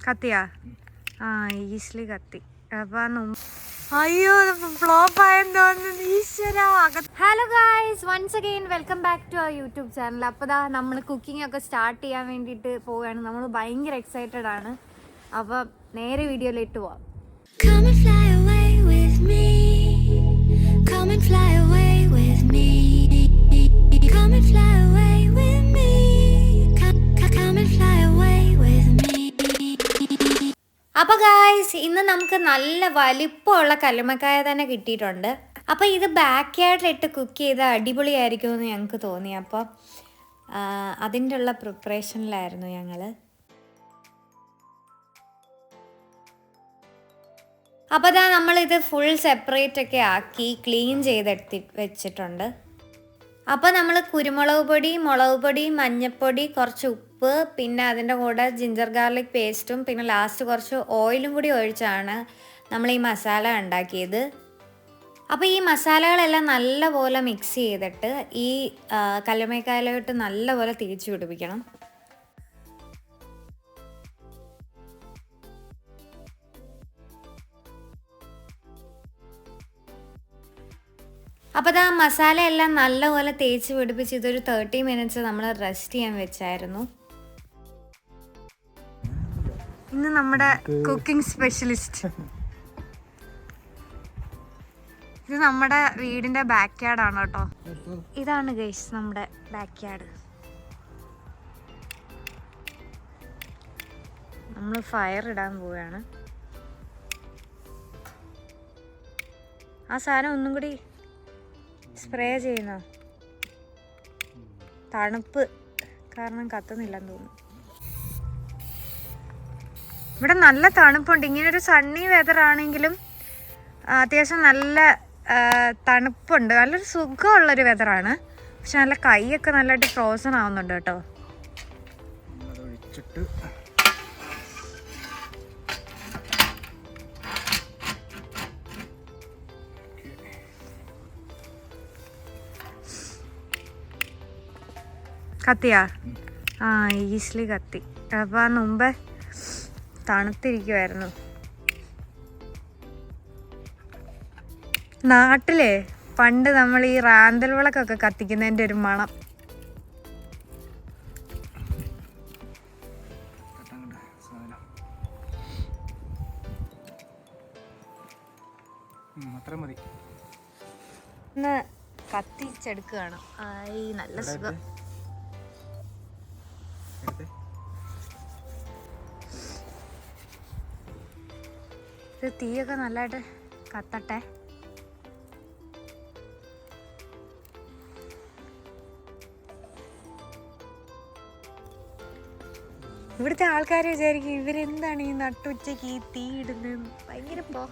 കത്തിയാ? ആ ഈസിലി കത്തി. അപ്പം അയ്യോ ഫ്ലോപ്പ് ആയെന്ന് തോന്നുന്നു. ഈശ്വര. Hello guys, once again welcome back to our YouTube channel. അപ്പോൾ ദാ നമ്മൾ കുക്കിംഗ് ഒക്കെ സ്റ്റാർട്ട് ചെയ്യാൻ വേണ്ടിയിട്ട് പോവുകയാണ്. നമ്മൾ ഭയങ്കര എക്സൈറ്റഡ് ആണ്. അപ്പോൾ നേരെ വീഡിയോയിലിട്ട് പോവാം. Come and fly away with me. Come and fly away with me. Come and fly away with me. Come and fly away with me. അപ്പോൾ ഗായ്സ്, ഇന്ന് നമുക്ക് നല്ല വലിപ്പമുള്ള കല്ലുമ്മക്കായ തന്നെ കിട്ടിയിട്ടുണ്ട്. അപ്പോൾ ഇത് ബാക്ക് യാർഡിലിട്ട് കുക്ക് ചെയ്ത് അടിപൊളിയായിരിക്കുമെന്ന് ഞങ്ങൾക്ക് തോന്നി. അപ്പോൾ അതിൻ്റെ ഉള്ള പ്രിപ്പറേഷനിലായിരുന്നു ഞങ്ങൾ. അപ്പോൾ അതാ നമ്മളിത് ഫുൾ സെപ്പറേറ്റ് ഒക്കെ ആക്കി ക്ലീൻ ചെയ്തെടുത്തി വെച്ചിട്ടുണ്ട്. അപ്പോൾ നമ്മൾ കുരുമുളക് പൊടി, മുളക് പൊടി, മഞ്ഞൾപ്പൊടി, കുറച്ച് ഉപ്പ്, പിന്നെ അതിൻ്റെ കൂടെ ജിഞ്ചർ ഗാർലിക് പേസ്റ്റും പിന്നെ ലാസ്റ്റ് കുറച്ച് ഓയിലും കൂടി ഒഴിച്ചാണ് നമ്മൾ ഈ മസാല ഉണ്ടാക്കിയത്. അപ്പോൾ ഈ മസാലകളെല്ലാം നല്ലപോലെ മിക്സ് ചെയ്തിട്ട് ഈ കല്ലുമ്മക്കായയിലോട്ട് നല്ലപോലെ തേച്ച് പിടിപ്പിക്കണം. അപ്പോൾ ആ മസാല എല്ലാം നല്ലപോലെ തേച്ച് പിടിപ്പിച്ച് ഇതൊരു 30 മിനിറ്റ്സ് നമ്മൾ റെസ്റ്റ് ചെയ്യാൻ വെച്ചായിരുന്നു. ഇന്ന് നമ്മുടെ കുക്കിംഗ് സ്പെഷ്യലിസ്റ്റ്. ഇത് നമ്മുടെ വീടിൻ്റെ ബാക്ക് യാർഡാണ് കേട്ടോ. ഇതാണ് ഗൈസ് നമ്മുടെ ബാക്ക് യാർഡ്. നമ്മൾ ഫയർ ഇടാൻ പോവുകയാണ്. ആ സാധനം ഒന്നും കൂടി സ്പ്രേ ചെയ്യുന്നോ? തണുപ്പ് കാരണം കത്തുന്നില്ലെന്ന് തോന്നുന്നു. ഇവിടെ നല്ല തണുപ്പുണ്ട്. ഇങ്ങനൊരു സണ്ണി വെതർ ആണെങ്കിലും അത്യാവശ്യം നല്ല തണുപ്പുണ്ട്. നല്ലൊരു സുഖമുള്ളൊരു വെതറാണ്. പക്ഷെ നല്ല കൈയൊക്കെ നല്ലതായിട്ട് ഫ്രോസൺ ആവുന്നുണ്ട് കേട്ടോ. കത്തിയാ? ആ ഈസിലി കത്തി. അപ്പം മുമ്പ് തണുത്തിരിക്കുമായിരുന്നു. നാട്ടിലെ പണ്ട് നമ്മൾ ഈ റാന്തൽ വിളക്കൊക്കെ കത്തിക്കുന്നതിൻ്റെ ഒരു മണം. ഒന്ന് കത്തിച്ചെടുക്കുകയാണ്. ഈ നല്ല സുഖം. ഇത് തീയൊക്കെ നല്ലതായിട്ട് കത്തട്ടെ. ഇവിടുത്തെ ആൾക്കാർ വിചാരിക്കും ഇവരെന്താണ് ഈ നട്ടുച്ചയ്ക്ക് ഈ തീ ഇടുന്നത്. ഭയങ്കര പോഹ.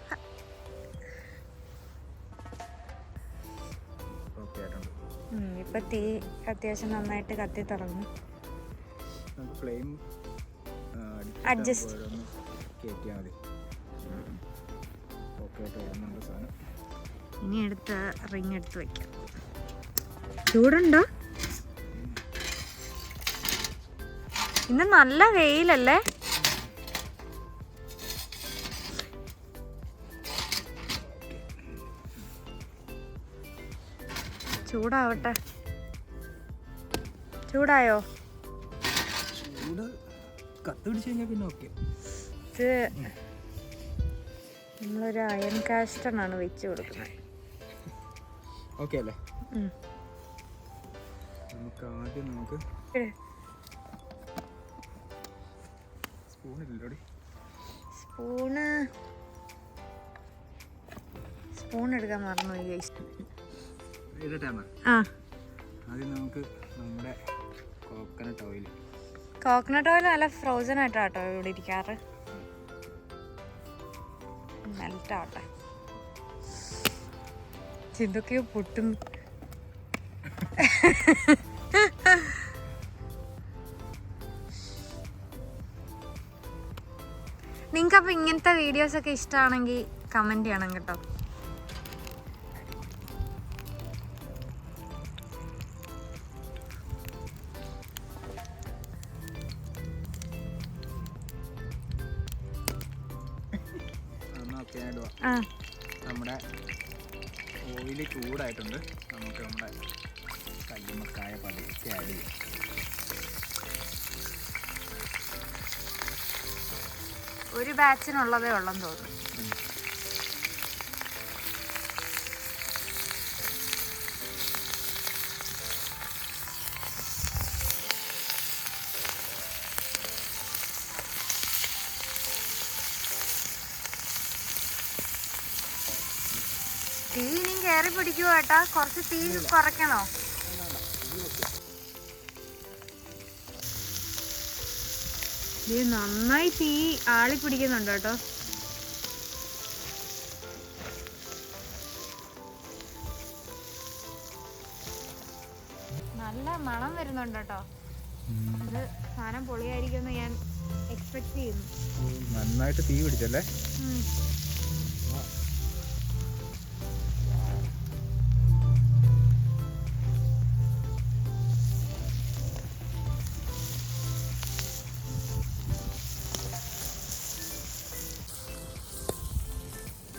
ഇപ്പൊ തീ അത്യാവശ്യം നന്നായിട്ട് കത്തി തുടങ്ങും. അഡ്ജസ്റ്റ്. ഇനി എടുത്ത് റിങ് എടുത്ത് വെക്കാം. ചൂടുണ്ടോ? ഇന്ന് നല്ല വെയിലല്ലേ? ചൂടാവട്ടെ. ചൂടായോ? ഇത് നമ്മളൊരു അയൺ കാസ്റ്ററാണ് വെച്ച് കൊടുക്കുന്നത്. ഓക്കെ അല്ലേ? നമുക്ക് ആദ്യം സ്പൂൺ എടുക്കാൻ മറന്നു. ആദ്യം നമുക്ക് നമ്മുടെ കോക്കനട്ട് ഓയിൽ നല്ല ഫ്രോസൺ ആയിട്ടാട്ടോ ഇവിടെ ഇരിക്കാറ്. മെൽറ്റാവട്ടെ. ഇതൊക്കെയോ പൊട്ടും. നിങ്ങൾക്കപ്പോൾ ഇങ്ങനത്തെ വീഡിയോസൊക്കെ ഇഷ്ടമാണെങ്കിൽ കമൻറ്റ് ചെയ്യണം കേട്ടോ. പൊരിക്കാനിടുക. നമ്മുടെ ഓയില് ചൂടായിട്ടുണ്ട്. നമുക്ക് നമ്മുടെ കല്ലുമ്മക്കായ പതുക്കെ ആഡ് ചെയ്യാം. ഒരു ബാച്ചിനുള്ളതേ ഉള്ളെന്ന് തോന്നുന്നു. തീ ഇനിയും കയറി പിടിക്കുവോ ഏട്ടാ? കുറച്ച് തീ കുറയ്ക്കണോ? ഇത് നന്നായി തീ ആളി പിടിക്കുന്നുണ്ട് കേട്ടോ. നല്ല മണം വരുന്നുണ്ട് കേട്ടോ. ഇത് സാധനം പൊളിയായിരിക്കുമെന്ന് ഞാൻ എക്സ്പെക്ട് ചെയ്യുന്നു. നന്നായിട്ട് തീ പിടിച്ചല്ലേ?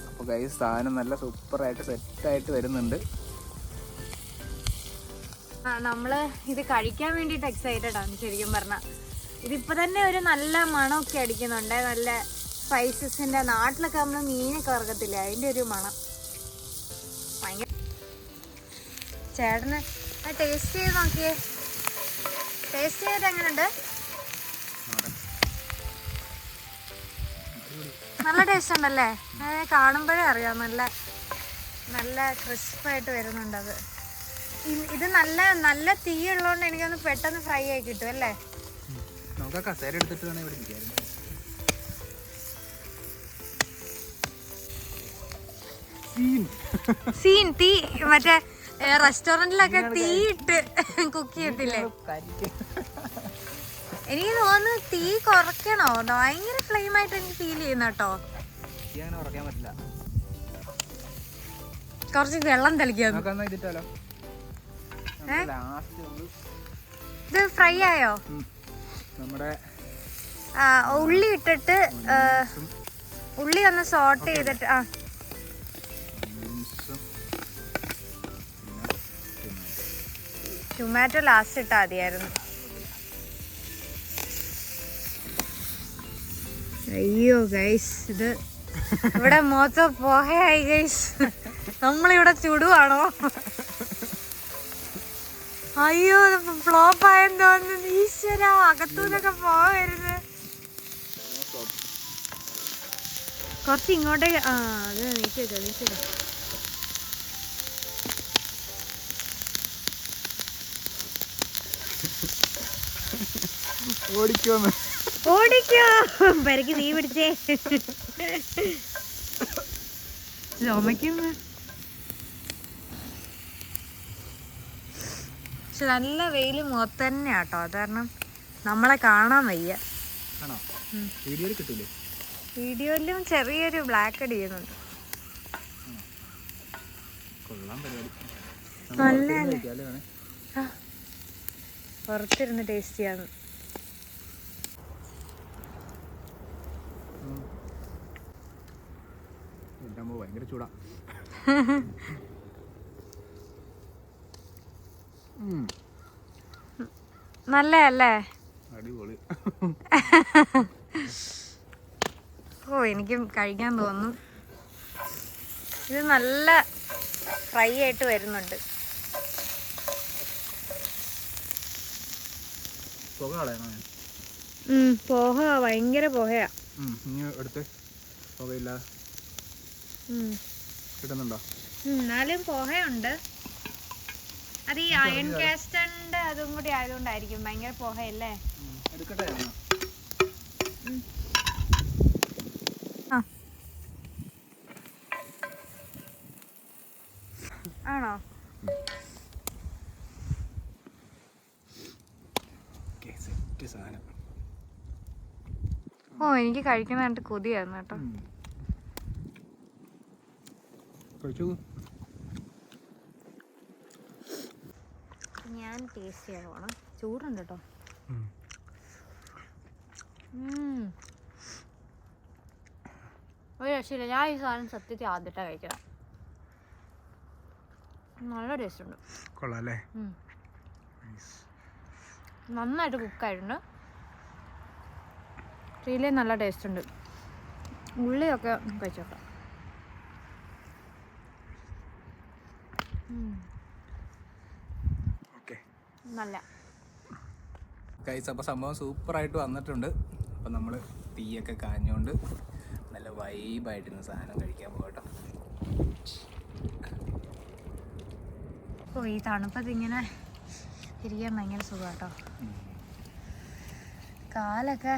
അപ്പോൾ ഗൈസ് സാധനം നല്ല സൂപ്പറായിട്ട് സെറ്റായിട്ട് വരുന്നുണ്ട്. നമ്മള് ഇത് കഴിക്കാൻ വേണ്ടിയിട്ട് എക്സൈറ്റഡ് ആണ് ശരിക്കും പറഞ്ഞാൽ. ഇതിപ്പോൾ തന്നെ ഒരു നല്ല മണമൊക്കെ അടിക്കുന്നുണ്ട്. നല്ല സ്പൈസസിൻ്റെ, നാട്ടിലൊക്കെ നമ്മൾ മീനൊക്കെ വറക്കത്തില്ലേ, അതിൻ്റെ ഒരു മണം ഭയങ്കര. ചേട്ടന് ടേസ്റ്റ് ചെയ്ത് നോക്കിയേ. ടേസ്റ്റ് ചെയ്തിട്ട് എങ്ങനെയുണ്ട്? നല്ല ടേസ്റ്റ് ഉണ്ടല്ലേ? കാണുമ്പോഴേ അറിയാം. നല്ല നല്ല ക്രിസ്പായിട്ട് വരുന്നുണ്ട് അത്. ഇത് നല്ല നല്ല തീ ഉള്ളതുകൊണ്ട് എനിക്കൊന്ന് പെട്ടെന്ന് ഫ്രൈ ആയി കിട്ടും അല്ലേ? സീൻ തീ മറ്റേ റെസ്റ്റോറന്റിലൊക്കെ തീ ഇട്ട് കുക്ക് ചെയ്യത്തില്ലേ? എനിക്ക് തോന്നുന്നു തീ കുറയ്ക്കണോ? ഭയങ്കര ഫ്ലെയിം ആയിട്ട് എനിക്ക് ഫീൽ ചെയ്യുന്ന കേട്ടോ. കുറച്ച് വെള്ളം തളിക്കാം. ഇത് ഫ്രൈ ആയോ? ഉള്ളി ഇട്ടിട്ട് ഉള്ളി ഒന്ന് സോട്ട് ചെയ്തിട്ട് ടൊമാറ്റോ ലാസ്റ്റ് ഇട്ടാ മതിയായിരുന്നു. അയ്യോ ഗൈസ്, ഇത് ഇവിടെ മൊത്തം പോഹയായി ഗൈസ്. നമ്മളിവിടെ ചുടുവാണോ? അയ്യോ ഫ്ലോപ്പ് ആയെന്ന് തോന്നുന്നു. ഈശ്വര, അകത്തൂന്നൊക്കെ പോകരുത്. കുറച്ച് ഇങ്ങോട്ടേക്ക്. അത് നീക്കിട്ടോ നീക്കിട്ടോ. ഓടിക്കോ, പെരക്ക് തീ പിടിച്ചേ. ചുമക്കുന്നു. പക്ഷെ നല്ല വെയില് മൊത്തം തന്നെയാട്ടോ. അത് കാരണം നമ്മളെ കാണാൻ വയ്യ. വീഡിയോയിലും ചെറിയൊരു ബ്ലാക്ക് അടിക്കുന്നുണ്ട്. നല്ല പുറത്തിരുന്ന് ടേസ്റ്റ് ചെയ്യാന്ന്. ഭയങ്കര ചൂടാ. നല്ലല്ലേ? അടിപൊളി. ഓ, എനിക്കും കഴിക്കാൻ തോന്നുന്നു. ഇത് നല്ല ഫ്രൈ ആയിട്ട് വരുന്നുണ്ട്. പോഹ ഭയങ്കര പോഹയാ. എന്നാലും പോഹയുണ്ട്. അത് ഈ അയൺ കാസ്റ്ററിന്റെ അതും കൂടി ആയതുകൊണ്ടായിരിക്കും ഭയങ്കര പോഹയല്ലേ? ആണോ? ഓ, എനിക്ക് കഴിക്കുന്നതായിട്ട് കൊതിയായിരുന്നു കേട്ടോ. ഞാൻ ടേസ്റ്റ് ചെയ്യാൻ പോണം. ചൂടുണ്ട് കേട്ടോ. ഒരു രക്ഷയില്ല. ഞാൻ ഈ സാധനം സത്യത്തിൽ ആദ്യമായിട്ടാണ് കഴിക്കണം. നല്ല ടേസ്റ്റ് ഉണ്ട്. കൊള്ളാല്ലേ? നന്നായിട്ട് കുക്കായിട്ടുണ്ട്. റിയലി നല്ല ടേസ്റ്റ് ഉണ്ട്. ഉള്ളിയൊക്കെ കഴിച്ചു നോക്കാം. നല്ല ഗൈസ്, അപ്പോൾ സംഭവം സൂപ്പറായിട്ട് വന്നിട്ടുണ്ട്. അപ്പം നമ്മൾ തീയൊക്കെ കാഞ്ഞുകൊണ്ട് നല്ല വൈബായിട്ടിരുന്ന സാധനം കഴിക്കാൻ പോകട്ടോ. ഈ തണുപ്പത്ത് ഇങ്ങനെ ഇരിക്കാൻ ഭയങ്കര സുഖം കേട്ടോ. കാലൊക്കെ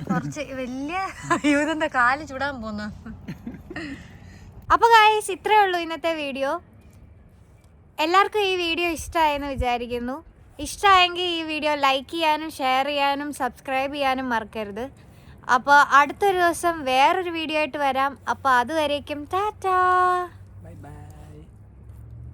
കുറച്ച് വലിയ യൂതെന്താ കാല് ചൂടാൻ പോന്നു. അപ്പോൾ ഗൈസ്, ഇത്രയേ ഉള്ളൂ ഇന്നത്തെ വീഡിയോ. എല്ലാവർക്കും ഈ വീഡിയോ ഇഷ്ടമായെന്ന് വിചാരിക്കുന്നു. ഇഷ്ടമായെങ്കിൽ ഈ വീഡിയോ ലൈക്ക് ചെയ്യാനും ഷെയർ ചെയ്യാനും സബ്സ്ക്രൈബ് ചെയ്യാനും മറക്കരുത്. അപ്പോൾ അടുത്തൊരു ദിവസം വേറൊരു വീഡിയോ ആയിട്ട് വരാം. അപ്പോൾ അതുവരേക്കും ടാറ്റാ.